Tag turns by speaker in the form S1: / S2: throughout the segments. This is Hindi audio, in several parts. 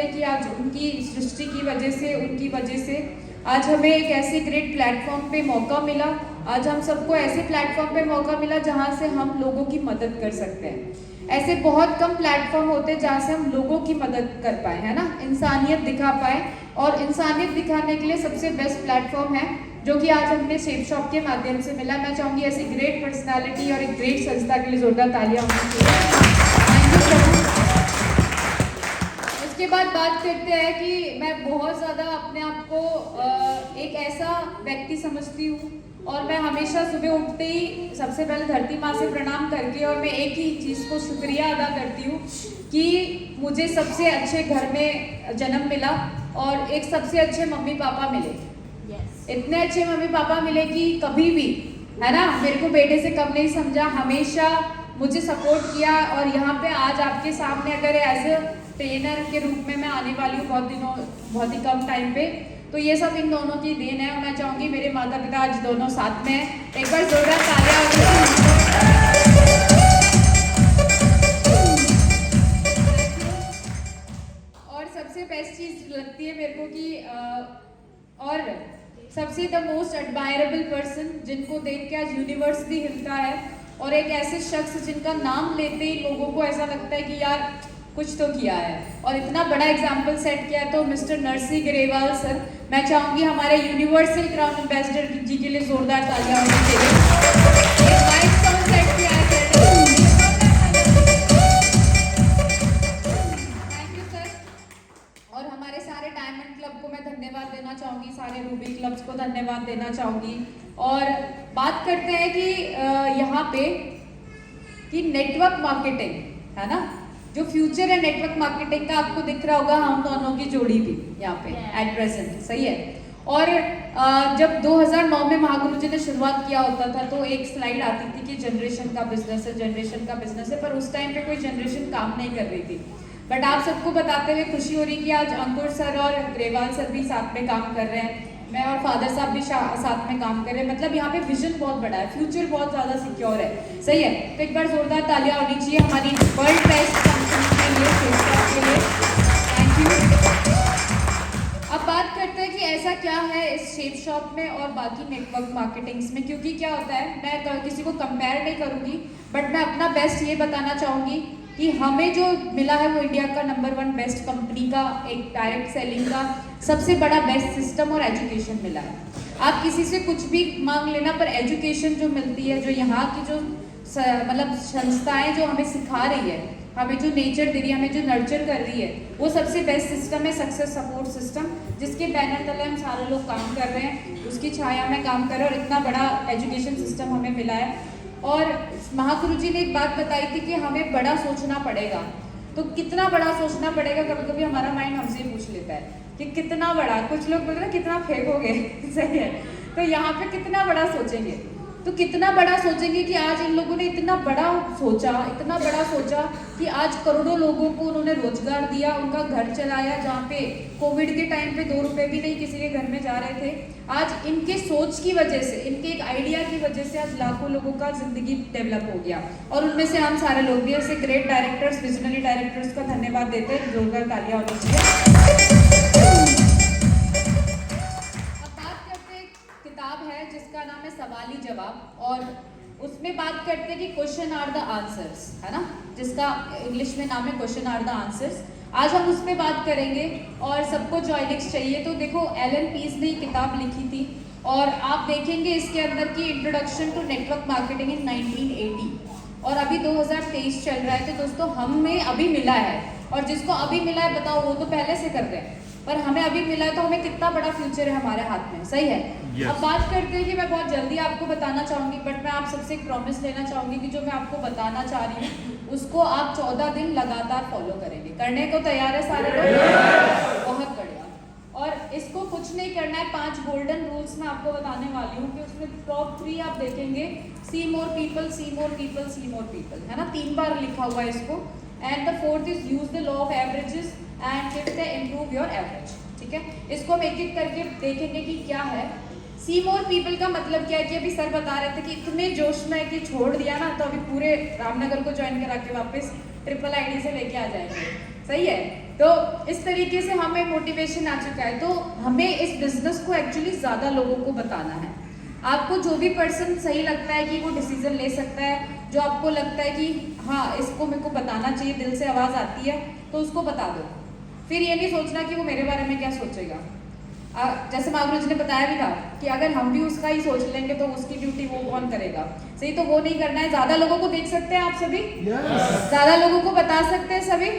S1: कि आज उनकी सृष्टि की वजह से, उनकी वजह से आज हमें एक ऐसे ग्रेट प्लेटफॉर्म पे मौका मिला। आज हम सबको ऐसे प्लेटफॉर्म पे मौका मिला जहाँ से हम लोगों की मदद कर सकते हैं। ऐसे बहुत कम प्लेटफॉर्म होते हैं जहाँ से हम लोगों की मदद कर पाए, है ना, इंसानियत दिखा पाए। और इंसानियत दिखाने के लिए सबसे बेस्ट प्लेटफॉर्म है जो कि आज हमने शेप शॉप के माध्यम से मिला। मैं चाहूँगी ऐसी ग्रेट पर्सनैलिटी और एक ग्रेट संस्था के लिए जोरदार तालियां होनी चाहिए। Thank you sir. उसके बाद बात करते हैं कि मैं बहुत ज़्यादा अपने आप को एक ऐसा व्यक्ति समझती हूँ और मैं हमेशा सुबह उठते ही सबसे पहले धरती माँ से प्रणाम करके और मैं एक ही चीज़ को शुक्रिया अदा करती हूँ कि मुझे सबसे अच्छे घर में जन्म मिला और एक सबसे अच्छे मम्मी पापा मिले। इतने अच्छे मम्मी पापा मिले कि कभी भी, है ना, मेरे को बेटे से कम नहीं समझा, हमेशा मुझे सपोर्ट किया। और यहाँ पे आज आपके सामने अगर एज ए ट्रेनर के रूप में मैं आने वाली हूँ बहुत ही कम टाइम पे, तो ये सब इन दोनों की देन है। और मैं चाहूँगी मेरे माता पिता आज दोनों साथ में हैं, एक बार जोरदार तालियां। और सबसे बेस्ट चीज़ लगती है मेरे को कि और सबसे द मोस्ट एडमायरेबल पर्सन जिनको देख के आज यूनिवर्स भी हिलता है, और एक ऐसे शख्स जिनका नाम लेते ही लोगों को ऐसा लगता है कि यार कुछ तो किया है और इतना बड़ा एग्जाम्पल सेट किया है, तो मिस्टर नरसी ग्रेवाल सर, मैं चाहूँगी हमारे यूनिवर्सल क्राउन एम्बेसडर जी के लिए जोरदार तालियां होनी चाहिए। एक माइलस्टोन सेट किया है सर। Thank you sir. और हमारे सारे डायमंड क्लब को मैं धन्यवाद देना चाहूँगी, सारे रूबी क्लब्स को धन्यवाद देना चाहूँगी। और बात करते हैं कि यहाँ पे कि नेटवर्क मार्केटिंग, है ना, जो फ्यूचर है नेटवर्क मार्केटिंग का, आपको दिख रहा होगा हम दोनों की जोड़ी भी यहाँ पे एट प्रेजेंट, सही है। और जब 2009 में महागुरु जी ने शुरुआत किया होता था तो एक स्लाइड आती थी कि जनरेशन का बिजनेस है, जनरेशन का बिजनेस है, पर उस टाइम पे कोई जनरेशन काम नहीं कर रही थी। बट आप सबको बताते हुए खुशी हो रही कि आज अंकुर सर और ग्रेवाल सर भी साथ में काम कर रहे हैं, मैं और फादर साहब भी साथ में काम कर रहे हैं। मतलब यहाँ पे विजन बहुत बड़ा है, फ्यूचर बहुत ज़्यादा सिक्योर है, सही है। तो एक बार जोरदार तालियां होनी चाहिए हमारी वर्ल्ड बेस्ट कंपनी के लिए, के लिए। Thank you. अब बात करते हैं कि ऐसा क्या है इस शेप शॉप में और बाकी नेटवर्क मार्केटिंग्स में, क्योंकि क्या होता है, मैं किसी को कंपेयर नहीं करूँगी, बट मैं अपना बेस्ट ये बताना चाहूँगी कि हमें जो मिला है वो इंडिया का नंबर 1 बेस्ट कंपनी का एक डायरेक्ट सेलिंग का सबसे बड़ा बेस्ट सिस्टम और एजुकेशन मिला है। आप किसी से कुछ भी मांग लेना, पर एजुकेशन जो मिलती है, जो यहाँ की जो मतलब संस्थाएं जो हमें सिखा रही है, हमें जो नेचर दे रही है, हमें जो नर्चर कर रही है, वो सबसे बेस्ट सिस्टम है सक्सेस सपोर्ट सिस्टम, जिसके बैनर तले हम सारे लोग काम कर रहे हैं, उसकी छाया में काम कर रहे हैं और इतना बड़ा एजुकेशन सिस्टम हमें मिला है। और महागुरु जी ने एक बात बताई थी कि हमें बड़ा सोचना पड़ेगा। तो कितना बड़ा सोचना पड़ेगा, कभी कभी हमारा माइंड हमसे ही पूछ लेता है कि कितना बड़ा, कुछ लोग बोल रहे हैं कितना फेंकोगे सही है, तो यहाँ पे कितना बड़ा सोचेंगे, तो कितना बड़ा सोचेंगे कि आज इन लोगों ने इतना बड़ा सोचा कि आज करोड़ों लोगों को उन्होंने रोजगार दिया, उनका घर चलाया, जहाँ पे कोविड के टाइम पे 2 रुपए भी नहीं किसी के घर में जा रहे थे। आज इनके सोच की वजह से, इनके एक आइडिया की वजह से आज लाखों लोगों का जिंदगी डेवलप हो गया, और उनमें से हम सारे लोग भी ऐसे ग्रेट डायरेक्टर्स, विजनरी डायरेक्टर्स का धन्यवाद देते हैं, जोरदार तालियां होनी चाहिए। है जिसका नाम है सवाल ही जवाब, और उसमें बात करते हैं कि क्वेश्चन आर द आंसर्स, है ना, जिसका इंग्लिश में नाम है क्वेश्चन आर द आंसर्स। आज हम उस पर बात करेंगे। और सबको जॉइनिक्स चाहिए, तो देखो एलन पीस ने किताब लिखी थी और आप देखेंगे इसके अंदर की introduction to network marketing in 1980, और अभी 2023 चल रहा है। तो दोस्तों हमें अभी मिला है, और जिसको अभी मिला है बताओ, वो तो पहले से कर रहे हैं, पर हमें अभी मिला है, तो हमें कितना बड़ा फ्यूचर है हमारे हाथ में, सही है। yes. अब बात करते हैं कि मैं बहुत जल्दी आपको बताना चाहूँगी, बट मैं आप सबसे एक प्रॉमिस लेना चाहूँगी कि जो मैं आपको बताना चाह रही हूँ उसको आप 14 दिन लगातार फॉलो करेंगे। करने को तैयार है सारे लोग? yes. बहुत बढ़िया। और इसको कुछ नहीं करना है, 5 गोल्डन रूल्स मैं आपको बताने वाली हूँ कि उसमें टॉप 3 आप देखेंगे, सी मोर पीपल, सी मोर पीपल, सी मोर पीपल, है ना, 3 बार लिखा हुआ है इसको। And the 4th is use the law of averages and 5th है इम्प्रूव योर एवरेज, ठीक है। इसको हम एक एक करके देखेंगे कि क्या है। सी मोर पीपल का मतलब क्या है कि अभी सर बता रहे थे कि इतने जोश में है कि छोड़ दिया ना, तो अभी पूरे रामनगर को ज्वाइन करा के वापस ट्रिपल आईडी से लेके आ जाएंगे। सही है। तो इस तरीके से हमें मोटिवेशन आ चुका है, तो हमें इस बिजनेस को एक्चुअली ज़्यादा लोगों को बताना है। आपको जो भी पर्सन सही लगता है कि वो डिसीजन ले सकता है, जो आपको लगता है कि हाँ इसको मेरे को बताना चाहिए, दिल से आवाज़ आती है, तो उसको बता दो। फिर ये नहीं सोचना कि वो मेरे बारे में क्या सोचेगा। जैसे महागुरु जी ने बताया भी था कि अगर हम भी उसका ही सोच लेंगे तो उसकी ड्यूटी वो कौन करेगा। सही, तो वो नहीं करना है। ज़्यादा लोगों को देख सकते हैं आप सभी, ज़्यादा लोगों को बता सकते हैं सभी,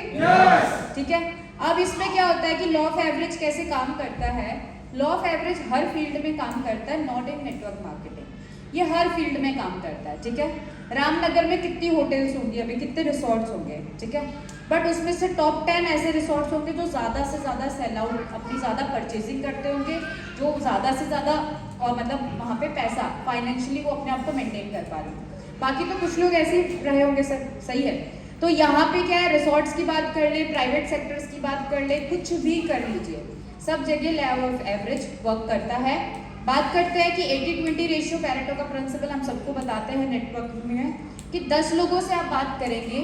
S1: ठीक है। अब इसमें क्या होता है कि लॉ ऑफ एवरेज कैसे काम करता है। Law of average her field में काम करता है, नॉट इन नेटवर्क मार्केटिंग। ये हर फील्ड में काम करता है, ठीक है। रामनगर में कितनी होटल्स होंगी, अभी कितने रिसोर्ट्स होंगे, ठीक है, बट उसमें से टॉप 10 ऐसे रिसोर्ट्स होंगे जो ज़्यादा से ज़्यादा सेल आउट, अपनी ज़्यादा परचेजिंग करते होंगे, जो ज़्यादा से ज़्यादा और मतलब वहाँ पे पैसा फाइनेंशियली वो अपने आप को मेंटेन कर पा रहे हैं। बाकी तो कुछ लोग ऐसे ही रहे होंगे सर, सही है। तो यहाँ पे क्या है, रिसोर्ट्स की बात कर ले, प्राइवेट सेक्टर्स की बात कर ले, कुछ भी कर लीजिए, सब जगह लॉ ऑफ एवरेज वर्क करता है। बात करते हैं कि 80-20 रेशियो, पैरेटो का प्रिंसिपल हम सबको बताते हैं नेटवर्क में कि 10 लोगों से आप बात करेंगे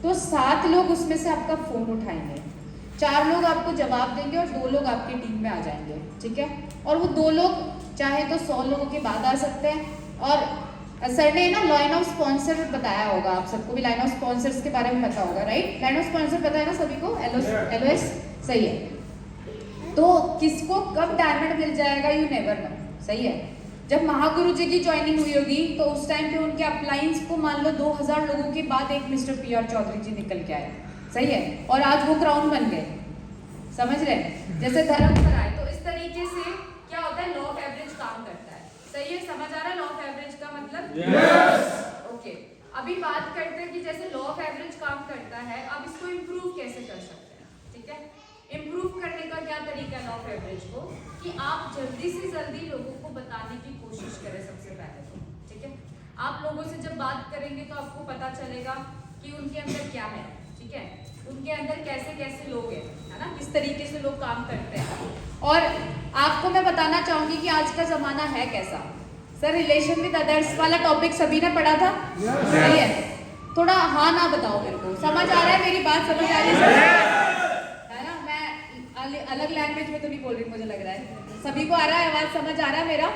S1: तो 7 लोग उसमें से आपका फोन उठाएंगे, 4 लोग आपको जवाब देंगे और 2 लोग आपकी टीम में आ जाएंगे, ठीक है। और वो 2 लोग चाहे तो 100 लोगों के बाद आ सकते हैं। और सर ने ना लाइन ऑफ स्पॉन्सर बताया होगा, आप सबको भी लाइन ऑफ स्पॉन्सर्स के बारे में पता होगा, राइट। लाइन ऑफ स्पॉन्सर पता है ना सभी को, LOS, सही है। तो किसको कब डायमंड मिल जाएगा यू नेवर नो, सही है। जब महागुरु जी की ज्वाइनिंग हुई होगी तो उस टाइम पे उनके अपलाइंस को मान लो 2000 लोगों के बाद एक मिस्टर PR चौधरी जी निकल के आए, सही है, और आज वो क्राउन बन गए, समझ रहे हैं, जैसे धर्म पर आए। तो इस तरीके से क्या होता है, लॉ ऑफ एवरेज काम करता है, सही है। समझ आ रहा है लॉ ऑफ एवरेज का मतलब? yes! ओके, अभी बात करते हैं कि जैसे लॉ ऑफ एवरेज काम करता है, अब इसको इम्प्रूव कैसे कर सकते हैं, ठीक है। इम्प्रूव करने का क्या तरीका है लॉ ऑफ एवरेज को, कि आप जल्दी से जल्दी लोगों को बताने की कोशिश करें सबसे पहले तो, ठीक है। आप लोगों से जब बात करेंगे तो आपको पता चलेगा कि उनके अंदर क्या है, ठीक है, उनके अंदर कैसे कैसे लोग हैं, है ना, किस तरीके से लोग काम करते हैं। और आपको मैं बताना चाहूंगी कि आज का जमाना है कैसा। सर रिलेशन विद अदर्स वाला टॉपिक सभी ने पढ़ा था, सही है। थोड़ा हाँ ना बताओ मेरे को, समझ आ रहा है मेरी बात, समझ आ रही है ना। मैं अलग लैंग्वेज में तो नहीं बोल रही, मुझे लग रहा है सभी को आ रहा है, आवाज समझ आ रहा है मेरा?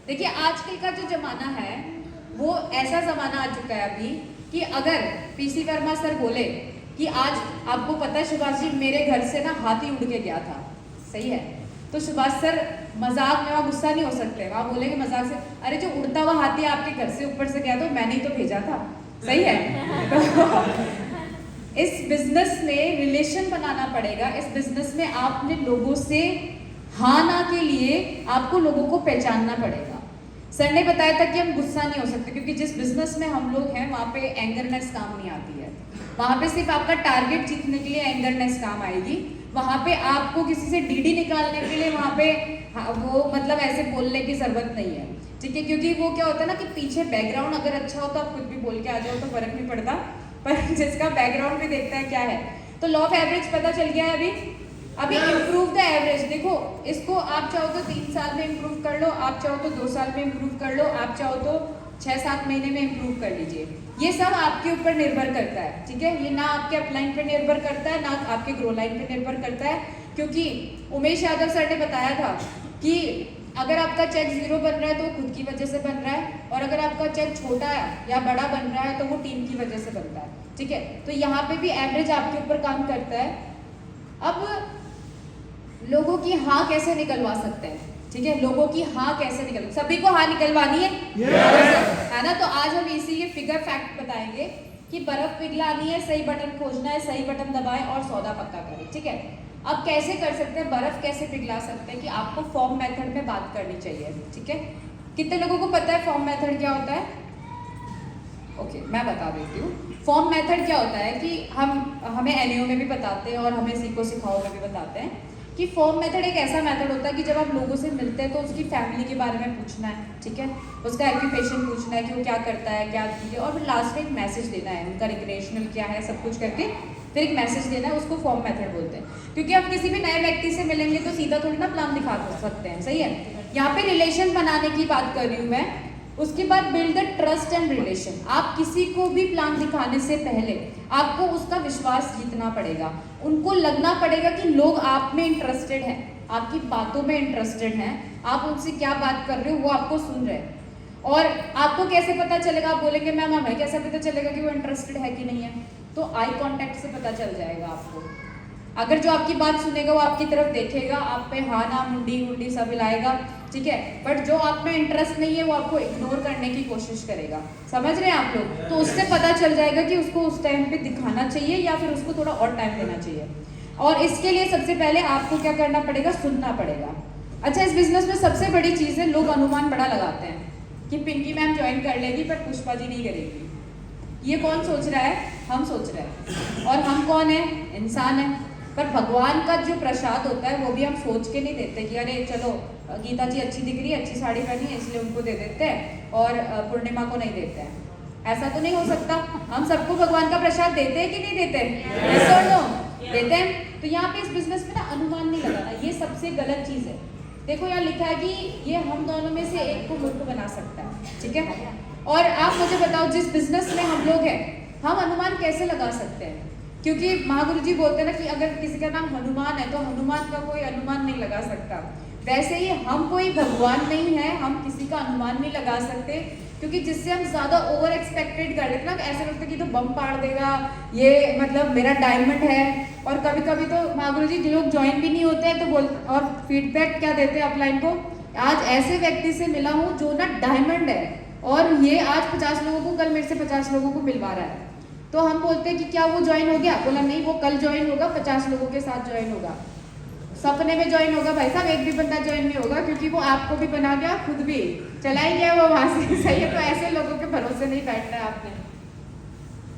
S1: देखिए आजकल का जो जमाना है वो ऐसा जमाना आ चुका है अभी कि अगर PC वर्मा सर बोले कि आज आपको पता है सुभाष जी मेरे घर से ना हाथी उड़ के गया था, सही है, तो सुभाष सर मजाक में वहाँ गुस्सा नहीं हो सकते, वहाँ बोलेंगे मजाक से, अरे जो उड़ता हुआ हाथी आपके घर से ऊपर से गया तो मैंने ही तो भेजा था, सही है। तो इस बिजनेस में रिलेशन बनाना पड़ेगा। इस बिजनेस में आपने लोगों से हाँ ना के लिए आपको लोगों को पहचानना पड़ेगा। सर ने बताया था कि हम गुस्सा नहीं हो सकते, क्योंकि जिस बिजनेस में हम लोग हैं वहाँ पे एंगरनेस काम नहीं आती है। वहाँ पे सिर्फ आपका टारगेट जीतने के लिए एंगरनेस काम आएगी। वहाँ पे आपको किसी से डीडी निकालने के लिए वहाँ पे वो मतलब ऐसे बोलने की जरूरत नहीं है, ठीक है, क्योंकि वो क्या होता है ना कि पीछे बैकग्राउंड अगर अच्छा हो तो आप कुछ भी बोल के आ जाओ तो फर्क नहीं पड़ता, पर जिसका बैकग्राउंड भी देखता है क्या है। तो लॉ ऑफ एवरेज पता चल गया है अभी इम्प्रूव द एवरेज। देखो इसको आप चाहो तो 3 साल में इम्प्रूव कर लो, आप चाहो तो 2 साल में इम्प्रूव कर लो, आप चाहो तो 6-7 महीने में इम्प्रूव कर लीजिए। ये सब आपके ऊपर निर्भर करता है, ठीक है। ये ना आपके अपलाइन पे निर्भर करता है, ना आपके ग्रो लाइन पे निर्भर करता है, क्योंकि उमेश यादव सर ने बताया था कि अगर आपका चेक 0 बन रहा है तो वो खुद की वजह से बन रहा है, और अगर आपका चेक छोटा या बड़ा बन रहा है तो वो टीम की वजह से बनता है, ठीक है। तो यहाँ पे भी एवरेज आपके ऊपर काम करता है। अब लोगों की हाँ कैसे निकलवा सकते हैं, ठीक है, लोगों की हाँ कैसे निकल, सभी को हाँ निकलवानी है, है ना। तो आज हम इसीलिए फिगर फैक्ट बताएंगे कि बर्फ पिघलानी है, सही बटन खोजना है, सही बटन दबाएं और सौदा पक्का करें, ठीक है। अब कैसे कर सकते हैं, बर्फ कैसे पिघला सकते हैं, कि आपको फॉर्म मेथड में बात करनी चाहिए, ठीक है। कितने लोगों को पता है फॉर्म मेथड क्या होता है? ओके, मैं बता देती हूँ। फॉर्म मेथड क्या होता है कि हमें NAO में भी बताते हैं और हमें सीखो सिखाओ में भी बताते हैं कि फॉर्म मेथड एक ऐसा मेथड होता है कि जब आप लोगों से मिलते हैं तो उसकी फैमिली के बारे में पूछना है, ठीक है, उसका ऑक्यूपेशन पूछना है कि वो क्या करता है, क्या चीज़ें, और फिर लास्ट में एक मैसेज देना है, उनका रिक्रिएशनल क्या है, सब कुछ करके फिर एक मैसेज देना है, उसको फॉर्म मेथड बोलते हैं। क्योंकि आप किसी भी नए व्यक्ति से मिलेंगे तो सीधा थोड़ी ना प्लान दिखा सकते हैं, सही है। यहाँ पे रिलेशन बनाने की बात कर रही हूँ मैं, उसके बाद build the trust and relation. आप किसी को भी प्लान दिखाने से पहले आपको उसका विश्वास जीतना पड़ेगा, उनको लगना पड़ेगा कि लोग आप में इंटरेस्टेड हैं, आपकी बातों में इंटरेस्टेड हैं, आप उनसे क्या बात कर रहे हो वो आपको सुन रहे हैं। और आपको कैसे पता चलेगा, आप बोलेंगे मैम हमें कैसे पता चलेगा कि वो इंटरेस्टेड है कि नहीं है, तो आई कांटेक्ट से पता चल जाएगा आपको। अगर जो आपकी बात सुनेगा वो आपकी तरफ देखेगा, आप पे हाँ ना मुंडी मुंडी सब हिलाएगा, ठीक है, बट जो आप में इंटरेस्ट नहीं है वो आपको इग्नोर करने की कोशिश करेगा। समझ रहे हैं आप लोग? तो उससे पता चल जाएगा कि उसको उस टाइम पे दिखाना चाहिए या फिर उसको थोड़ा और टाइम देना चाहिए। और इसके लिए सबसे पहले आपको क्या करना पड़ेगा, सुनना पड़ेगा। अच्छा, इस बिजनेस में सबसे बड़ी चीज़ है, लोग अनुमान बड़ा लगाते हैं कि पिंकी मैम ज्वाइन कर लेगी पर पुष्पा जी नहीं करेगी। ये कौन सोच रहा है? हम सोच रहे हैं। और हम कौन है? इंसान है। पर भगवान का जो प्रसाद होता है वो भी हम सोच के नहीं देते कि अरे चलो गीता जी अच्छी दिख रही है, अच्छी साड़ी पहनी है इसलिए उनको दे देते हैं और पूर्णिमा को नहीं देते हैं। ऐसा तो नहीं हो सकता। हम सबको भगवान का प्रसाद देते हैं कि नहीं देते? yes or no? देते हैं। तो यहाँ पे इस बिजनेस में ना अनुमान नहीं लगाना, ये सबसे गलत चीज़ है। देखो यहाँ लिखा है कि ये हम दोनों में से एक को मूर्ख बना सकता है, ठीक है। और आप मुझे बताओ, जिस बिजनेस में हम लोग हैं हम अनुमान कैसे लगा सकते हैं? क्योंकि महागुरु जी बोलते हैं ना कि अगर किसी का नाम हनुमान है तो हनुमान का कोई अनुमान नहीं लगा सकता। वैसे ही हम कोई भगवान नहीं है, हम किसी का अनुमान नहीं लगा सकते, क्योंकि जिससे हम ज्यादा ओवर एक्सपेक्टेड कर लेते ना, ऐसे लगता है कि तो बम पाड़ देगा, ये मतलब मेरा डायमंड है। और कभी कभी तो महागुरु जी लोग ज्वाइन भी नहीं होते हैं तो बोल और फीडबैक क्या देते हैं अपलाइन को, आज ऐसे व्यक्ति से मिला हूँ जो ना डायमंड है और ये आज 50 लोगों को, कल मेरे से 50 लोगों को मिलवा रहा है। तो हम बोलते हैं कि क्या वो ज्वाइन हो गया? बोला नहीं, वो कल ज्वाइन होगा, 50 लोगों के साथ ज्वाइन होगा, सपने में ज्वाइन होगा। भाई साहब एक भी बंदा ज्वाइन नहीं होगा, क्योंकि वो आपको भी बना गया, खुद भी चला ही गया वो वहां से। सही है, तो ऐसे लोगों के भरोसे नहीं बैठना है आपने।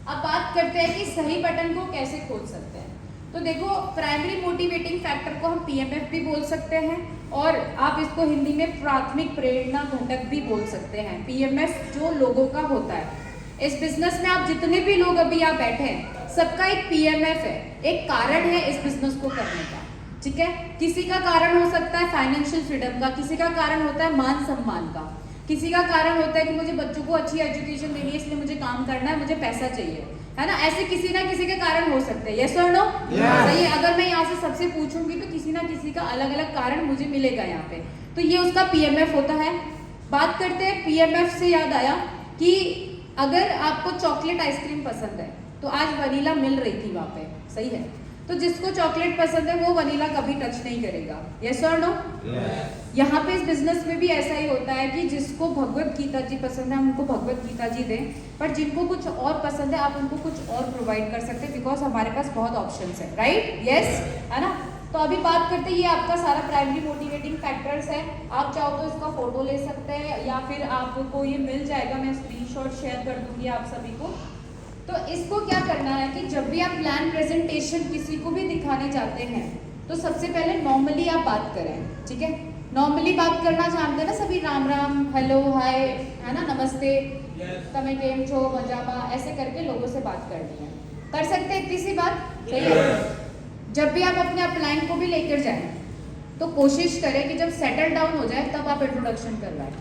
S1: अब बात करते हैं कि सही बटन को कैसे खोल सकते हैं। तो देखो, प्राइमरी मोटिवेटिंग फैक्टर को हम पीएमएफ भी बोल सकते हैं और आप इसको हिंदी में प्राथमिक प्रेरणा घटक भी बोल सकते हैं। पीएमएफ जो लोगों का होता है, इस बिजनेस में आप जितने भी लोग अभी यहाँ बैठे हैं सबका एक पीएमएफ है, एक कारण है इस बिजनेस को करने का, ठीक है। किसी का कारण हो सकता है फाइनेंशियल फ्रीडम का, किसी का कारण होता है मान सम्मान का, किसी का कारण होता है कि मुझे बच्चों को अच्छी एजुकेशन देनी है इसलिए मुझे काम करना है, मुझे पैसा चाहिए, है ना। ऐसे किसी ना किसी के कारण हो सकते हैं। यस और नो? सही है। अगर मैं यहाँ से सबसे पूछूंगी तो किसी ना किसी का अलग अलग कारण मुझे मिलेगा यहाँ पे, तो ये उसका पीएमएफ होता है। बात करते हैं पीएमएफ से याद आया कि अगर आपको चॉकलेट आइसक्रीम पसंद है तो आज वनीला मिल रही थी वहाँ पे, सही है, तो जिसको चॉकलेट पसंद है वो वनीला कभी टच नहीं करेगा। यस और नो? यहाँ पे इस बिजनेस में भी ऐसा ही होता है कि जिसको भगवत गीता जी पसंद है हम उनको भगवत गीता जी दें, पर जिनको कुछ और पसंद है आप उनको कुछ और प्रोवाइड कर सकते हैं, बिकॉज हमारे पास बहुत ऑप्शंस है, राइट? यस, है ना। तो अभी बात करते हैं, ये आपका सारा प्राइमरी मोटिवेटिंग फैक्टर्स है। आप चाहो तो इसका फोटो ले सकते हैं या फिर आपको ये मिल जाएगा, मैं स्क्रीनशॉट शेयर कर दूंगी आप सभी को। तो इसको क्या करना है कि जब भी आप प्लान प्रेजेंटेशन किसी को भी दिखाने जाते हैं तो सबसे पहले नॉर्मली आप बात करें, ठीक है। नॉर्मली बात करना जानते हैं ना सभी, राम राम, हेलो, हाय, है ना, नमस्ते, तमे केम छो, मजामा, ऐसे करके लोगों से बात करनी है। कर सकते हैं इतनी सी बात, सही है। जब भी आप अपने अपलाइन को भी लेकर जाएं तो कोशिश करें कि जब सेटल डाउन हो जाए तब आप इंट्रोडक्शन करवाएं।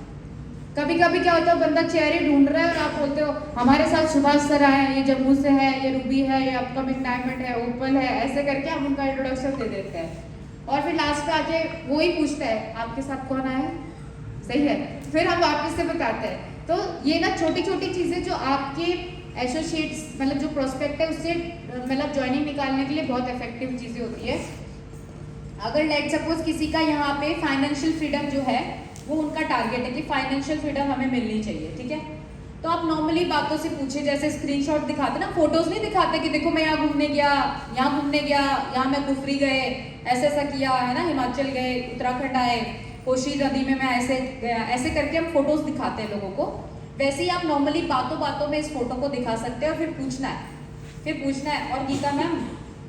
S1: कभी कभी क्या होता है, बंदा चेयर ही ढूंढ रहा है और आप बोलते हो हमारे साथ सुभाष सर आए हैं, ये जम्मू से है, ये रूबी है, ये अपकमिंग डायमंड है, ओपल है, ऐसे करके हम उनका इंट्रोडक्शन दे देते हैं और फिर लास्ट में आके वो ही पूछता है आपके साथ कौन आया है, सही है, फिर हम वापस से बताते हैं। तो ये ना छोटी छोटी चीज़ें जो आपके एसोसिएट्स मतलब जो प्रोस्पेक्ट है उससे मतलब ज्वाइनिंग निकालने के लिए बहुत इफेक्टिव चीज़ें होती है। अगर लेट सपोज किसी का यहाँ पे फाइनेंशियल फ्रीडम जो है वो उनका टारगेट है कि फाइनेंशियल फ्रीडम हमें मिलनी चाहिए, ठीक है, तो आप नॉर्मली बातों से पूछे, जैसे स्क्रीनशॉट दिखाते ना, फोटोज नहीं दिखाते कि देखो मैं यहाँ घूमने गया, यहाँ घूमने गया, यहाँ मैं कुफरी गए, ऐसा ऐसा किया, है ना, हिमाचल गए, उत्तराखंड आए, कोशी नदी में मैं ऐसे गया, ऐसे करके हम फोटोज दिखाते हैं लोगों को। वैसे ही आप नॉर्मली बातों बातों में इस फोटो को दिखा सकते हैं और फिर पूछना है और गीता मैम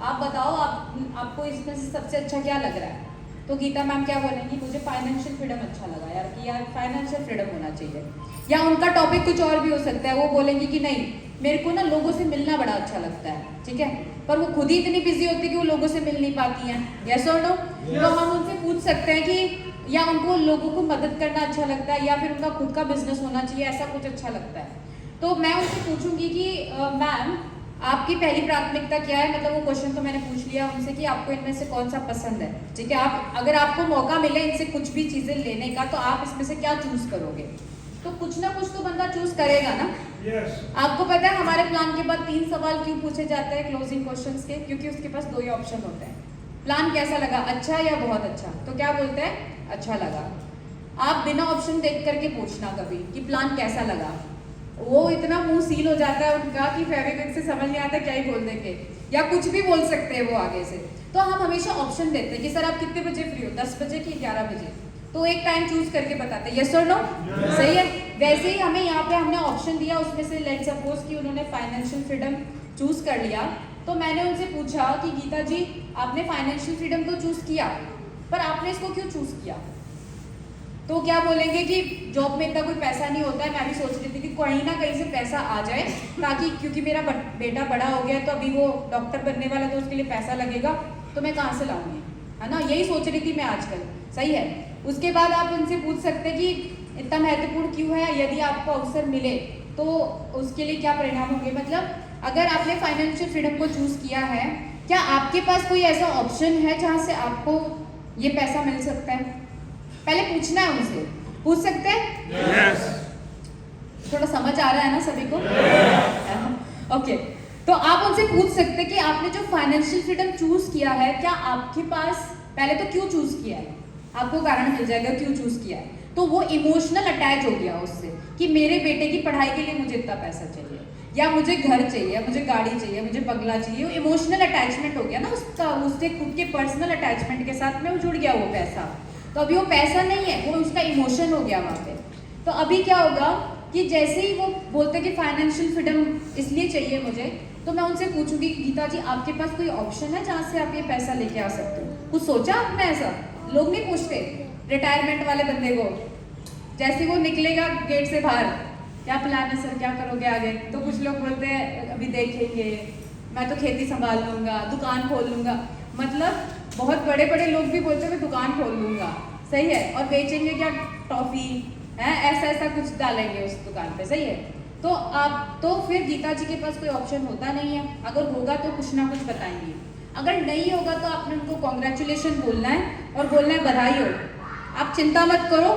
S1: आप बताओ आपको इसमें से सबसे अच्छा क्या लग रहा है, तो गीता मैम क्या बोलेंगी, मुझे फाइनेंशियल फ्रीडम अच्छा लगा यार, कि यार फाइनेंशियल फ्रीडम होना चाहिए। या उनका टॉपिक कुछ और भी हो सकता है, वो बोलेंगी कि नहीं मेरे को ना लोगों से मिलना बड़ा अच्छा लगता है, ठीक है, पर वो खुद ही इतनी बिजी होती है कि वो लोगों से मिल नहीं पाती हैं। यस और नो? तो हम उनसे पूछ सकते हैं कि या उनको लोगों को मदद करना अच्छा लगता है, या फिर उनका खुद का बिजनेस होना चाहिए, ऐसा कुछ अच्छा लगता है। तो मैं उनसे पूछूंगी कि मैम आपकी पहली प्राथमिकता क्या है, मतलब वो क्वेश्चन तो मैंने पूछ लिया उनसे कि आपको इनमें से कौन सा पसंद है, ठीक है। आप अगर आपको मौका मिले इनसे कुछ भी चीजें लेने का, तो आप इसमें से क्या चूज करोगे? तो कुछ ना कुछ तो बंदा चूज करेगा ना। yes. आपको पता है हमारे प्लान के बाद 3 सवाल क्यों पूछे जाते हैं क्लोजिंग क्वेश्चंस के? क्योंकि उसके पास 2 ही ऑप्शन होते हैं, प्लान कैसा लगा, अच्छा या बहुत अच्छा। तो क्या बोलते हैं? अच्छा लगा। आप बिना ऑप्शन देख करके पूछना कभी कि प्लान कैसा लगा, वो इतना मुंह सील हो जाता है उनका कि फेविक्विक से समझ नहीं आता क्या ही बोल देंगे, या कुछ भी बोल सकते हैं वो आगे से। तो हम हमेशा ऑप्शन देते हैं कि सर आप कितने बजे फ्री हो, 10 बजे कि 11 बजे, तो एक टाइम चूज करके बताते हैं, यस और नो, सही है। वैसे ही हमें यहाँ पे हमने ऑप्शन दिया, उसमें से लेट सपोज कि उन्होंने फाइनेंशियल फ्रीडम चूज कर लिया, तो मैंने उनसे पूछा कि गीता जी आपने फाइनेंशियल फ्रीडम तो चूज किया, पर आपने इसको क्यों चूज किया? तो क्या बोलेंगे कि जॉब में इतना कोई पैसा नहीं होता है, मैं भी सोच रही थी कि कहीं ना कहीं से पैसा आ जाए, ताकि क्योंकि मेरा बेटा बड़ा हो गया तो अभी वो डॉक्टर बनने वाला, तो उसके लिए पैसा लगेगा, तो मैं कहाँ से लाऊंगी, है ना, यही सोच रही थी मैं आजकल, सही है। उसके बाद आप उनसे पूछ सकते हैं कि इतना महत्वपूर्ण क्यों है, यदि आपको अवसर मिले तो उसके लिए क्या परिणाम होंगे। मतलब अगर आपने फाइनेंशियल फ्रीडम को चूज किया है, क्या आपके पास कोई ऐसा ऑप्शन है जहाँ से आपको ये पैसा मिल सकता है? पहले पूछना है उनसे, पूछ सकते हैं? yes. थोड़ा समझ आ रहा है ना सभी को? ओके तो आप उनसे पूछ सकते हैं कि आपने जो फाइनेंशियल फ्रीडम चूज किया है, क्या आपके पास, पहले तो क्यों चूज किया है, आपको कारण मिल जाएगा क्यों चूज किया है। तो वो इमोशनल अटैच हो गया उससे कि मेरे बेटे की पढ़ाई के लिए मुझे इतना पैसा चाहिए, या मुझे घर चाहिए, मुझे गाड़ी चाहिए, मुझे बंगला चाहिए। इमोशनल अटैचमेंट हो गया ना उसका, उससे खुद के पर्सनल अटैचमेंट के साथ में वो जुड़ गया वो पैसा। तो अभी वो पैसा नहीं है, वो उसका इमोशन हो गया वहाँ पे। तो अभी क्या होगा कि जैसे ही वो बोलते कि फाइनेंशियल फ्रीडम इसलिए चाहिए मुझे, तो मैं उनसे पूछूंगी कि गीता जी आपके पास कोई ऑप्शन है जहाँ से आप ये पैसा लेके आ सकते हो? कुछ सोचा आपने ऐसा? लोग नहीं पूछते रिटायरमेंट वाले बंदे को, जैसे वो निकलेगा गेट से बाहर, क्या प्लान है सर, क्या करोगे आगे? तो कुछ लोग बोलते हैं अभी देखेंगे, मैं तो खेती संभाल लूंगा, दुकान खोल लूंगा। मतलब बहुत बड़े बड़े लोग भी बोलते हैं मैं दुकान खोल लूंगा, सही है, और बेचेंगे क्या, टॉफी है, ऐसा ऐसा कुछ डालेंगे उस दुकान पे, सही है। तो आप तो फिर गीता जी के पास कोई ऑप्शन होता नहीं है, अगर होगा तो कुछ ना कुछ बताएंगे, अगर नहीं होगा तो आपने उनको कॉन्ग्रेचुलेशन बोलना है और बोलना है बधाई हो, आप चिंता मत करो,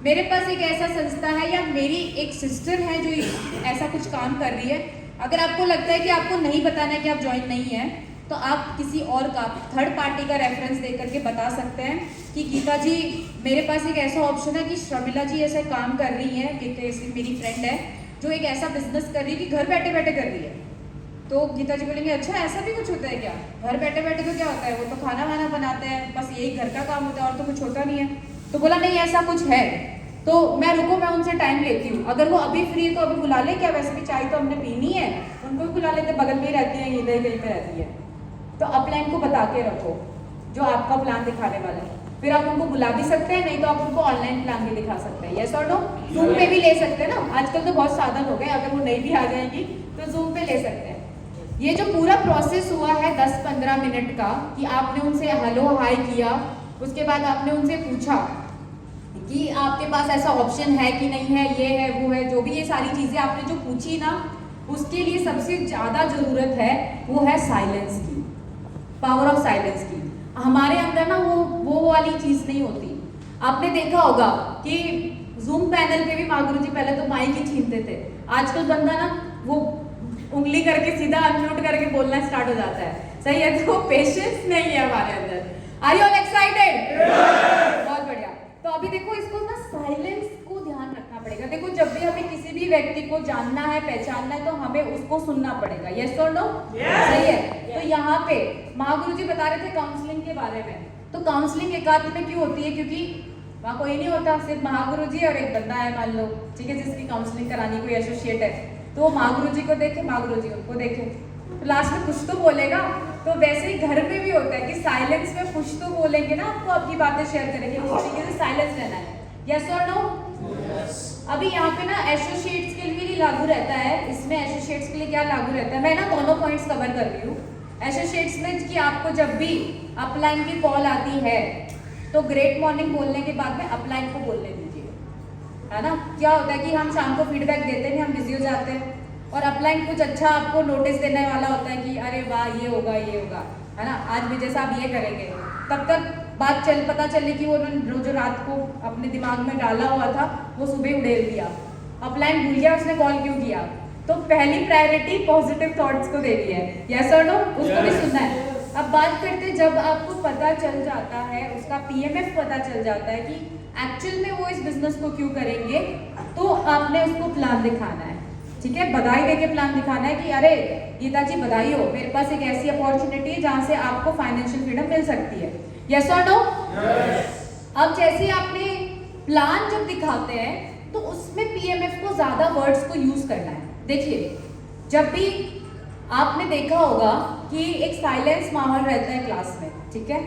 S1: मेरे पास एक ऐसा संस्था है या मेरी एक सिस्टर है जो ऐसा कुछ काम कर रही है। अगर आपको लगता है कि आपको नहीं बताना है कि आप ज्वाइन नहीं है, तो आप किसी और का थर्ड पार्टी का रेफरेंस दे करके बता सकते हैं कि गीता जी मेरे पास एक ऐसा ऑप्शन है कि शर्मिला जी ऐसा काम कर रही है, कि मेरी फ्रेंड है जो एक ऐसा बिजनेस कर रही है कि घर बैठे बैठे कर रही है। तो गीता जी बोलेंगे अच्छा ऐसा भी कुछ होता है क्या? घर बैठे बैठे तो क्या होता है, वो तो खाना वाना बनाते हैं, बस यही घर का काम होता है और तो कुछ होता नहीं है। तो बोला नहीं ऐसा कुछ है, तो मैं रुको, मैं उनसे टाइम लेती हूँ, अगर वो अभी फ्री है तो अभी बुला ले, क्या वैसे भी चाय तो हमने पीनी है, उनको भी बुला लेते, बगल में ही रहती है, इधर कहीं पे रहती है। तो अपलाइन को बता के रखो जो आपका प्लान दिखाने वाला है, फिर आप उनको बुला भी सकते हैं, नहीं तो आप उनको ऑनलाइन प्लान भी दिखा सकते हैं, यस और नो। जूम पे भी ले सकते हैं ना, आजकल तो बहुत साधन हो गए, अगर वो नहीं भी आ जाएगी तो जूम पे ले सकते हैं। ये जो पूरा प्रोसेस हुआ है 10-15 मिनट का, कि आपने उनसे हेलो हाय किया, उसके बाद आपने उनसे पूछा कि आपके पास ऐसा ऑप्शन है कि नहीं है, ये है वो है, जो भी ये सारी चीजें आपने जो पूछी ना, उसके लिए सबसे ज्यादा जरूरत है वो है साइलेंस की, पावर ऑफ साइलेंस की। हमारे अंदर ना वो वाली चीज नहीं होती। आपने देखा होगा कि जूम पैनल पे भी मागुरु जी पहले तो माइक ही छीनते थे, आजकल बंदा ना वो उंगली करके सीधा अनम्यूट करके बोलना स्टार्ट हो जाता है, सही है। तो पेशेंस नहीं है हमारे अंदर। Are you all excited? बहुत बढ़िया। तो अभी देखो इसको ना साइलेंस को ध्यान रखना पड़ेगा। देखो जब भी हमें किसी भी व्यक्ति को जानना है, पहचानना है, तो हमें उसको सुनना पड़ेगा, यस और नो? सही है। तो यहाँ पे महागुरु जी बता रहे थे काउंसलिंग के बारे में। तो काउंसलिंग एकांत में क्यों होती है? क्योंकि वहाँ कोई नहीं होता, सिर्फ महागुरु जी और एक बंदा है मान लो, ठीक है, जिसकी काउंसलिंग करानी, कोई एसोसिएट है, तो वो महागुरु जी को देखे, महागुरु जी उनको देखे, तो लास्ट में कुछ तो बोलेगा। तो वैसे ही घर पे भी होता है कि साइलेंस में कुछ तो बोलेंगे ना, आपको अपनी बातें शेयर करेंगे, उस तरीके से साइलेंस रहना है, यस और नो? अभी यहाँ पे ना एसोसिएट्स के लिए भी लागू रहता है, इसमें एसोसिएट्स के लिए क्या लागू रहता है, मैं ना दोनों पॉइंट्स कवर कर रही हूँ। एसोसिएट्स में कि आपको जब भी अपलाइन की कॉल आती है तो ग्रेट मॉर्निंग बोलने के बाद में अपलाइन को बोलने दीजिए, है ना। क्या होता है कि हम शाम को फीडबैक देते हैं, हम बिजी हो जाते हैं, और अपलाइन कुछ अच्छा आपको नोटिस देने वाला होता है कि अरे वाह ये होगा, है ना, आज विजय साहब ये करेंगे। तब तक बात पता चले कि वो जो रात को अपने दिमाग में डाला हुआ था वो सुबह उड़ेल दिया, अपलाइन भूल गया उसने कॉल क्यों किया। तो पहली प्रायोरिटी पॉजिटिव थॉट्स को देनी है, यस और नो, उसको भी सुनना है। अब बात करते हैं, जब आपको पता चल जाता है, उसका पीएमएफ पता चल जाता है कि एक्चुअल में वो इस बिजनेस को क्यों करेंगे, तो आपने उसको प्लान दिखाना है, ठीक है, बधाई देके प्लान दिखाना है कि अरे गीता जी बधाई हो, मेरे पास एक ऐसी अपॉर्चुनिटी है जहां से आपको फाइनेंशियल फ्रीडम मिल सकती है, यस और नो। अब जैसे आपने प्लान जब दिखाते हैं तो उसमें पीएमएफ को ज्यादा वर्ड्स को यूज करना है। देखिए, जब भी आपने देखा होगा कि एक साइलेंस माहौल रहता है क्लास में, ठीक है,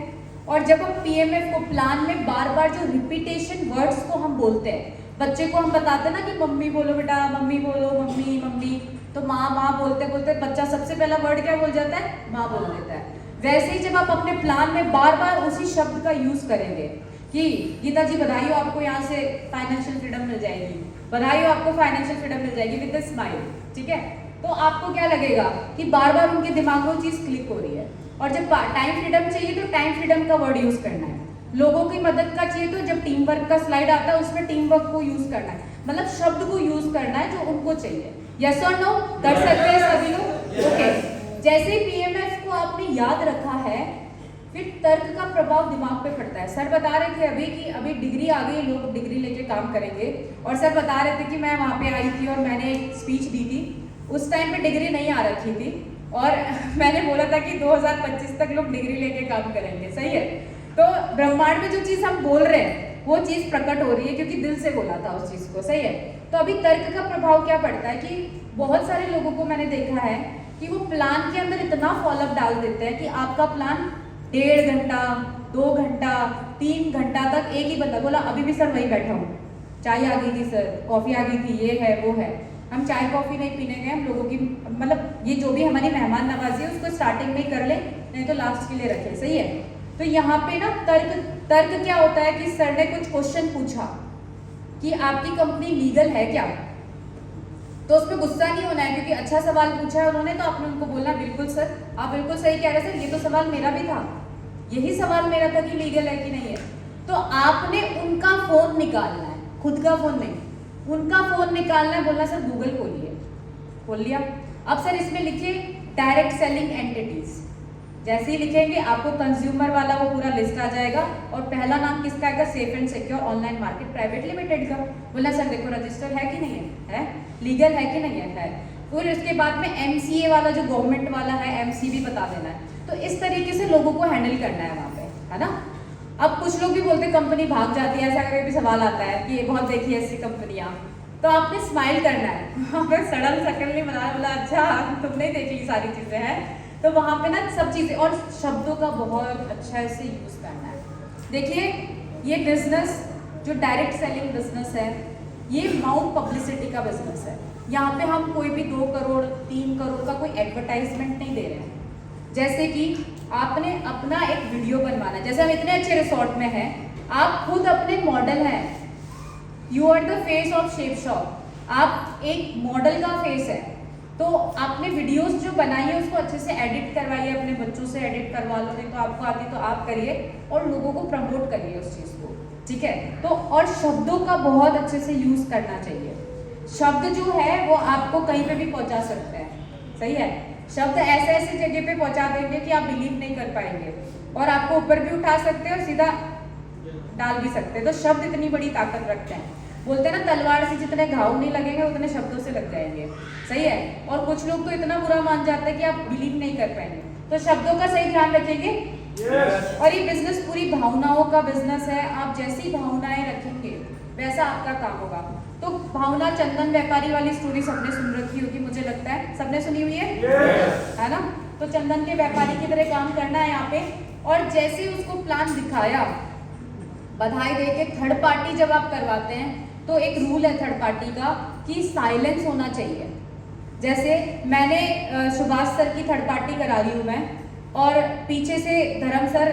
S1: और जब हम पीएमएफ को प्लान में बार बार जो रिपीटेशन वर्ड्स को हम बोलते हैं, बच्चे को हम बताते हैं ना कि मम्मी बोलो बेटा, मम्मी बोलो, मम्मी मम्मी, तो माँ माँ बोलते बोलते बच्चा सबसे पहला वर्ड क्या बोल जाता है, माँ बोल देता है। वैसे ही जब आप अपने प्लान में बार बार उसी शब्द का यूज करेंगे कि गीता जी बधाई हो, आपको यहाँ से फाइनेंशियल फ्रीडम मिल जाएगी, बधाई हो आपको फाइनेंशियल फ्रीडम मिल जाएगी विद अ स्माइल, ठीक है, तो आपको क्या लगेगा कि बार बार उनके दिमाग में वो चीज क्लिक हो रही है। और जब टाइम फ्रीडम चाहिए तो टाइम फ्रीडम का वर्ड यूज करना है, लोगों की मदद का चाहिए तो जब टीम वर्क का स्लाइड आता है उसमें टीम वर्क को यूज करना है, मतलब शब्द को यूज करना है जो उनको चाहिए, यस और नो, कर सकते हैं सभी लोग, ओके। जैसे पीएमएफ को आपने याद रखा है, फिर तर्क का प्रभाव दिमाग पे पड़ता है। सर बता रहे थे अभी कि अभी डिग्री आ गई, लोग डिग्री लेके काम करेंगे, और सर बता रहे थे कि मैं वहाँ पे आई थी और मैंने एक स्पीच दी थी, उस टाइम पे डिग्री नहीं आ रखी थी, और मैंने बोला था कि 2025 तक लोग डिग्री लेके काम करेंगे, सही है। तो ब्रह्मांड में जो चीज़ हम बोल रहे हैं वो चीज़ प्रकट हो रही है क्योंकि दिल से बोला था उस चीज़ को, सही है। तो अभी तर्क का प्रभाव क्या पड़ता है कि बहुत सारे लोगों को मैंने देखा है कि वो प्लान के अंदर इतना फॉलोअप डाल देते हैं कि आपका प्लान 1.5 घंटा, 2 घंटा, 3 घंटा तक एक ही बंदा बोला अभी भी सर वही बैठा हूँ, चाय आ गई थी सर, कॉफ़ी आ गई थी, ये है वो है। हम चाय कॉफ़ी नहीं पीने गए, हम लोगों की मतलब ये जो भी हमारी मेहमान नवाजी है उसको स्टार्टिंग में ही कर ले, नहीं तो लास्ट के लिए रखें, सही है। तो यहाँ पे ना तर्क क्या होता है कि सर ने कुछ क्वेश्चन पूछा कि आपकी कंपनी लीगल है क्या, तो उसमें गुस्सा नहीं होना है क्योंकि अच्छा सवाल पूछा है उन्होंने, तो आपने उनको बोलना बिल्कुल सर, आप बिल्कुल सही कह रहे सर, ये तो सवाल मेरा भी था, यही सवाल मेरा था कि लीगल है कि नहीं है। तो आपने उनका फोन निकालना है, खुद का फोन नहीं, उनका फोन निकालना है, बोलना सर गूगल खोलिए, खोल लिया। अब सर इसमें लिखिए डायरेक्ट सेलिंग एंटिटीज, जैसे ही लिखेंगे आपको कंज्यूमर वाला वो पूरा लिस्ट आ जाएगा, और पहला नाम किसका आएगा, safe and secure online market private limited का। बोला सर देखो रजिस्टर है कि नहीं है, लीगल है कि नहीं है। फिर उसके बाद में एमसीए वाला जो गवर्नमेंट वाला है, एमसी भी बता देना है। तो इस तरीके से लोगों को हैंडल करना है वहाँ पे, है ना। अब कुछ लोग भी बोलते कंपनी भाग जाती है, ऐसा करके भी सवाल आता है कि ये बहुत देखी है ऐसी कंपनियाँ, तो आपने स्माइल करना है, वहाँ पे सडन शकल नहीं बनाना, बोला अच्छा तुमने देखी सारी चीज़ें हैं, तो वहाँ पे ना सब चीज़ें और शब्दों का बहुत अच्छा से यूज़ करना है। देखिए ये बिजनेस जो डायरेक्ट सेलिंग बिजनेस है, ये माउथ पब्लिसिटी का बिजनेस है। यहाँ पे हम कोई भी 2 करोड़ 3 करोड़ का कोई एडवर्टाइजमेंट नहीं दे रहे हैं। जैसे कि आपने अपना एक वीडियो बनवाना है, जैसे हम इतने अच्छे रिसोर्ट में हैं, आप खुद अपने मॉडल हैं, you are the face of shape shop, आप एक मॉडल का फेस है, तो आपने वीडियोस जो बनाई है उसको अच्छे से एडिट करवाइए, अपने बच्चों से एडिट करवा लो, नहीं तो आपको आती तो आप करिए और लोगों को प्रमोट करिए उस चीज़ को, ठीक है। तो और शब्दों का बहुत अच्छे से यूज़ करना चाहिए। शब्द जो है वो आपको कहीं पे भी पहुंचा सकते हैं, सही है। शब्द ऐसे ऐसे जगह पे पहुंचा देंगे कि आप बिलीव नहीं कर पाएंगे, और आपको ऊपर भी उठा सकते हैं और सीधा डाल भी सकते हैं। तो शब्द इतनी बड़ी ताकत रखते हैं। बोलते हैं ना तलवार से जितने घाव नहीं लगेंगे उतने शब्दों से लग जाएंगे, सही है। और कुछ लोग तो इतना बुरा मान जाते हैं कि आप बिलीव नहीं कर पाएंगे। तो शब्दों का सही ध्यान रखेंगे। और ये बिजनेस पूरी भावनाओं का बिजनेस है। आप जैसी भावनाएं रखेंगे वैसा आपका काम होगा। तो भावना चंदन व्यापारी वाली स्टोरी सबने सुन रखी होगी, मुझे लगता है सबने सुनी हुई है ना। तो चंदन के व्यापारी की तरह काम करना है यहाँ पे। और जैसे उसको प्लान दिखाया, बधाई दे के थर्ड पार्टी जब आप करवाते हैं तो एक रूल है थर्ड पार्टी का कि साइलेंस होना चाहिए। जैसे मैंने सुभाष सर की थर्ड पार्टी करा रही हूँ मैं, और पीछे से धर्म सर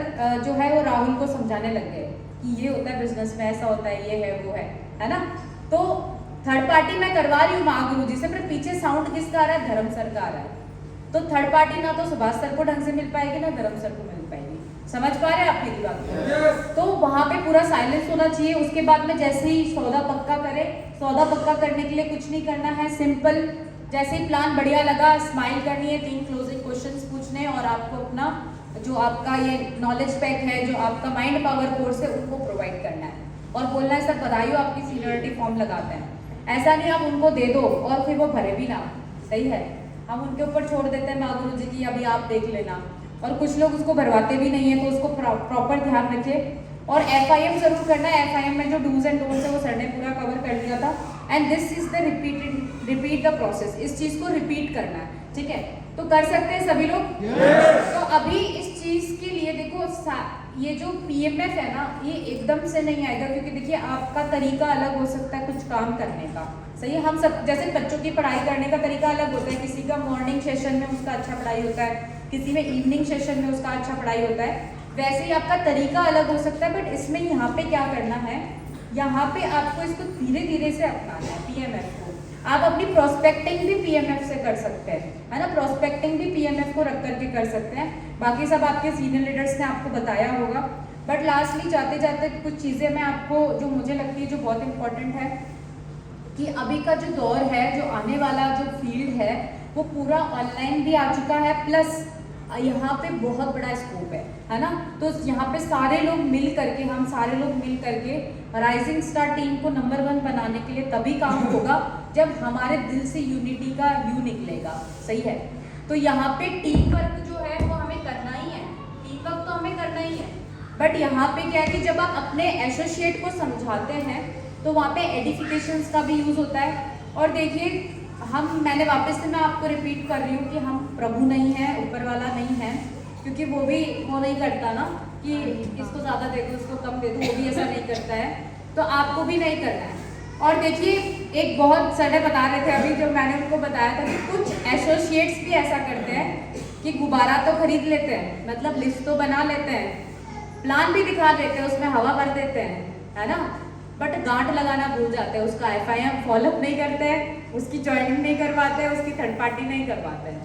S1: जो है वो राहुल को समझाने लग गए कि ये होता है बिजनेस में, ऐसा होता है, ये है वो है ना। तो थर्ड पार्टी मैं करवा रही हूँ महागुरु जी से, पर पीछे साउंड किसका आ रहा है? धर्म सर का आ रहा है। तो थर्ड पार्टी ना तो सुभाष सर को ढंग से मिल पाएगी ना धर्म सर को मिल पाएगी। समझ पा रहे हैं आप मेरी बात को? तो वहां पे पूरा साइलेंस होना चाहिए। उसके बाद में जैसे ही सौदा पक्का करे, सौदा पक्का करने के लिए कुछ नहीं करना है, सिंपल जैसे ही प्लान बढ़िया लगा, स्माइल करनी है, 3 क्लोजिंग क्वेश्चंस पूछने और आपको अपना जो आपका ये नॉलेज पैक है, जो आपका माइंड पावर कोर्स है, उनको प्रोवाइड करना है और बोलना है सर बधाई हो, आपकी सीनियरिटी फॉर्म लगाते हैं। ऐसा नहीं आप उनको दे दो और फिर वो भरे भी ना, सही है, हम उनके ऊपर छोड़ देते हैं महागुरु जी की अभी आप देख लेना, और कुछ लोग उसको भरवाते भी नहीं है। तो उसको प्रॉपर ध्यान रखिए। और FIM जरूर करना है। FIM में जो डूज एंड डोंट्स है वो सर ने पूरा कवर कर दिया था। And this is the repeat the process, इस चीज को रिपीट करना है, ठीक है। तो कर सकते हैं सभी लोग? तो अभी इस चीज के लिए देखो, ये जो PMF है ना, ये एकदम से नहीं आएगा, क्योंकि देखिए आपका तरीका अलग हो सकता है कुछ काम करने का, सही है। हम सब जैसे बच्चों की पढ़ाई करने का तरीका अलग होता है, किसी का मॉर्निंग सेशन में उसका अच्छा पढ़ाई होता है, किसी में इवनिंग सेशन में उसका अच्छा पढ़ाई होता है, वैसे ही आपका तरीका अलग हो सकता है। बट इसमें यहाँ पे क्या करना है, यहाँ पे आपको इसको धीरे धीरे से अपनाना है PMF को। आप अपनी प्रोस्पेक्टिंग भी PMF से कर सकते हैं, है ना, प्रोस्पेक्टिंग भी PMF को रख करके कर सकते हैं। बाकी सब आपके सीनियर लीडर्स ने आपको बताया होगा। बट लास्टली जाते जाते कुछ चीज़ें मैं आपको जो मुझे लगती है जो बहुत इंपॉर्टेंट है, कि अभी का जो दौर है, जो आने वाला जो फील्ड है, वो पूरा ऑनलाइन भी आ चुका है, प्लस यहाँ पे बहुत बड़ा स्कोप है ना। तो यहाँ पे सारे लोग मिल करके, हम सारे लोग मिल करके राइजिंग स्टार टीम को नंबर 1 बनाने के लिए तभी काम होगा जब हमारे दिल से यूनिटी का यू निकलेगा, सही है। तो यहाँ पे टीम वर्क जो है वो हमें करना ही है, टीम वर्क तो हमें करना ही है। बट यहाँ पे क्या है कि जब आप अपने एसोसिएट को समझाते हैं तो वहाँ पे एडिफिकेशंस का भी यूज होता है। और देखिए मैंने वापस से मैं आपको रिपीट कर रही हूँ कि हम प्रभु नहीं हैं, ऊपर वाला नहीं है, क्योंकि वो नहीं करता ना कि इसको ज़्यादा दे दो, इसको कम दे दो, वो भी ऐसा नहीं करता है। तो आपको भी नहीं करना है। और देखिए एक बहुत सर बता रहे थे अभी, जब मैंने उनको बताया था कि कुछ एसोसिएट्स भी ऐसा करते हैं कि गुब्बारा तो खरीद लेते हैं, मतलब लिस्ट तो बना लेते हैं, प्लान भी दिखा देते हैं, उसमें हवा भर देते हैं, है ना, बट गांठ लगाना भूल जाते हैं, उसका FIM फॉलोअप नहीं करते हैं, उसकी ज्वाइनिंग नहीं करवाते हैं, उसकी थर्ड पार्टी नहीं करवाते हैं।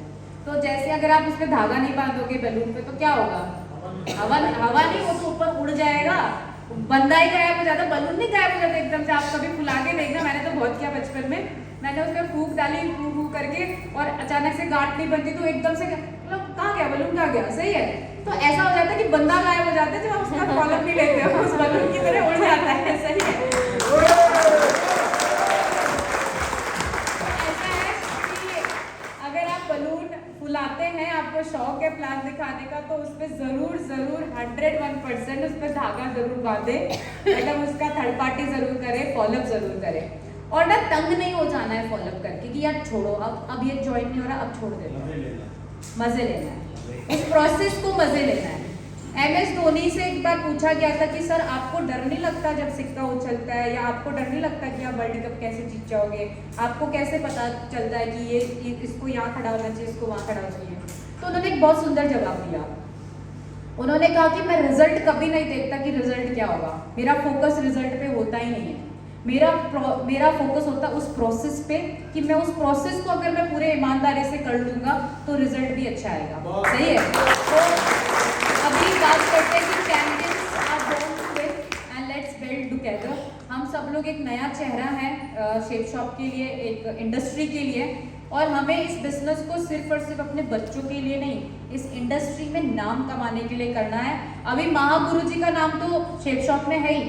S1: तो जैसे अगर आप उस पर धागा नहीं बांधोगे बैलून पे तो क्या होगा? हवा नहीं, वो तो ऊपर उड़ जाएगा, बंदा ही गायब हो जाता, बलून नहीं गायब हो जाता एकदम से। आप कभी फुला के देखना, मैंने तो बहुत किया बचपन में, मैंने उसमें फूंक डाली फू करके और अचानक से गांठ नहीं बनती तो एकदम से मतलब कहाँ गया बलून, कहाँ गया, सही है। तो ऐसा हो जाता है कि बंदा गायब हो जाता है, जब आप उसका फॉलोअप नहीं लेते हो, उस बलून की तरह उड़ जाता है, सही है। ऐसा है कि अगर आप बलून फुलाते हैं, आपको शौक है प्लान दिखाने का, तो उस पर जरूर 101% उस पर धागा जरूर बांधे, मतलब उसका थर्ड पार्टी जरूर करे, फॉलोअप जरूर करे। और ना तंग नहीं हो जाना है फॉलोअप करके कि यार छोड़ो, अब ये ज्वाइन नहीं हो रहा, अब छोड़ देना, मजे लेना है, उस प्रोसेस को मजे लेना है। MS धोनी से एक बार पूछा गया था कि सर आपको डर नहीं लगता जब सिक्का उछलता है, या आपको डर नहीं लगता कि आप वर्ल्ड कप कैसे जीत जाओगे, आपको कैसे पता चलता है कि ये इसको यहाँ खड़ा होना चाहिए, इसको वहाँ खड़ा होना चाहिए? तो उन्होंने एक बहुत सुंदर जवाब दिया। उन्होंने कहा कि मैं रिजल्ट कभी नहीं देखता कि रिजल्ट क्या होगा, मेरा फोकस रिजल्ट पे होता ही नहीं है, मेरा फोकस होता है उस प्रोसेस पे कि मैं उस प्रोसेस को अगर मैं पूरे ईमानदारी से कर लूँगा तो रिजल्ट भी अच्छा आएगा, सही है। तो अभी बात करते हैं कि champions are born to win and let's build together. हम सब लोग एक नया चेहरा है शेप शॉप के लिए, एक इंडस्ट्री के लिए, और हमें इस बिजनेस को सिर्फ और सिर्फ अपने बच्चों के लिए नहीं, इस इंडस्ट्री में नाम कमाने के लिए करना है। अभी महागुरु जी का नाम तो शेप शॉप में है ही,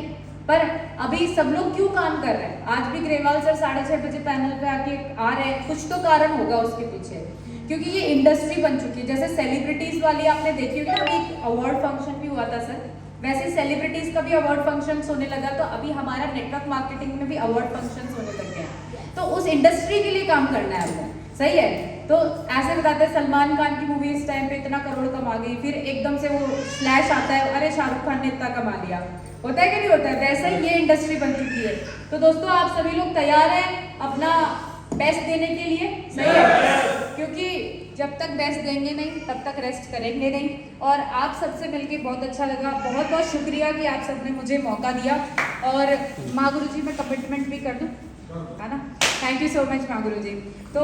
S1: पर अभी सब लोग क्यों काम कर रहे हैं? आज भी ग्रेवाल सर 6:30 बजे पैनल पे आके आ रहे हैं, कुछ तो कारण होगा उसके पीछे, क्योंकि ये इंडस्ट्री बन चुकी है। जैसे सेलिब्रिटीज वाली आपने देखी होगी ना, अभी एक अवार्ड फंक्शन भी हुआ था सर, वैसे सेलिब्रिटीज का भी अवार्ड फंक्शन होने लगा, तो अभी हमारा नेटवर्क मार्केटिंग में भी अवार्ड फंक्शन होने लग गए हैं। तो उस इंडस्ट्री के लिए काम करना है हमें, सही है। तो ऐसे बताते हैं सलमान खान की मूवी इस टाइम पे इतना करोड़ कमा गई, फिर एकदम से वो स्लैश आता है, अरे शाहरुख खान ने इतना कमा लिया, होता है कि नहीं होता है? वैसे ही ये इंडस्ट्री बन चुकी है। तो दोस्तों आप सभी लोग तैयार हैं अपना बेस्ट देने के लिए, सही है, क्योंकि जब तक बेस्ट देंगे नहीं तब तक रेस्ट करेंगे नहीं। और आप सबसे मिलके बहुत अच्छा लगा, बहुत बहुत शुक्रिया कि आप सबने मुझे मौका दिया। और माँ गुरु जी मैं कमिटमेंट भी कर दूँ, है ना। थैंक यू सो मच माँ गुरु जी। तो